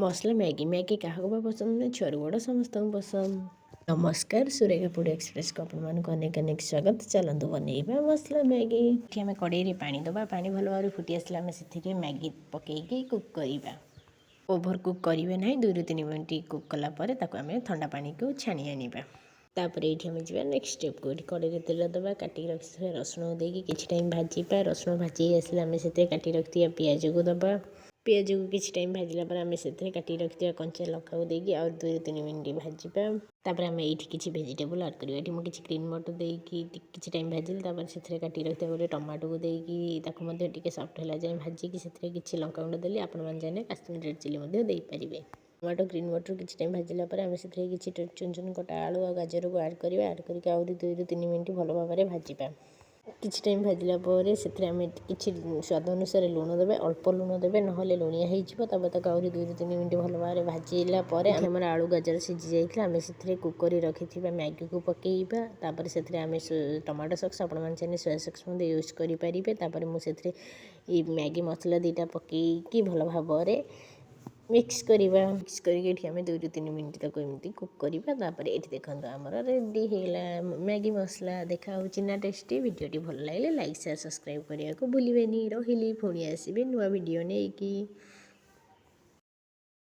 मसला Maggi Maggi क्या पसंद नहीं छुआ बड़ समस्त पसंद। नमस्कार सुरेखा फूड एक्सप्रेस को आप अनेक अनेक स्वागत। चलतु बनइबा मसला मैगी। आम कड़े पानी दबा पानी भल भाव फुटी आसला आम से मैगी पकईकी कुक करवा। ओभर कुक करेंगे ना 2 ରୁ 3 मिनट कुक कलापर आम ठंडा पानी को छाणी आनिबा। तापर ये आम जा नेक्स्ट स्टेप को कड़े तेल दबा काटिक रखी रसुण देकी किसी टाइम भाजपा। रसुण भाजी आसला आम से काटिक रखी पियाज को दबा। पियाज को किसी टाइम भाजला पर आम से काटिक रखी कंचा लंका को देकी और 2 ରୁ 3 मिनट भाजपा। तापर आम ये किसी भेजिटेबल आड करवा। ये मुझे ग्रीन मटर देकी किसी टाइम भाजिली से काटिक रखी गोटे टमाटो को देकी सफ्ट है जाए भाजिकी से किसी लंका गुंड देली आपण मैंने काश्मीर रेड चिली देपारे। टमाटो ग्रीन मटर किसी टाइम भाजला आम से किसी चुन चुन कटा आलू और गाजर को आड करवा। आड करके आउरी 2 ରୁ 3 मिनट भल भाव में भाजपा। किसी टाइम भाजला से आम किसी स्वाद अनुसार लुण देवे। अल्प लुण देवे ना लुणिया होता आउरी 2 ରୁ 3 मिनट भल भाव में भाजिला आम आलू गाजर सिझी जाइए आम से कुक कर रखी मैगी को पकईबा। तापर से आम टमाटो सॉस आपण मैंने सोया सॉस यूज करें। मुझे मैगी मसला 2टा पकईकी भल भाव में मिक्स करवा। मिक्स करके आम 2 ରୁ 3 मिनट तक एमती कुक करवा। ये देखो आमर रेडी है मैगी मसला। देखा ना टेस्टी। वीडियोटी भल लगे लाइक शेयर सब्सक्राइब करने को भूलें। रही पुणी आसबे नुआ वीडियो नहीं कि।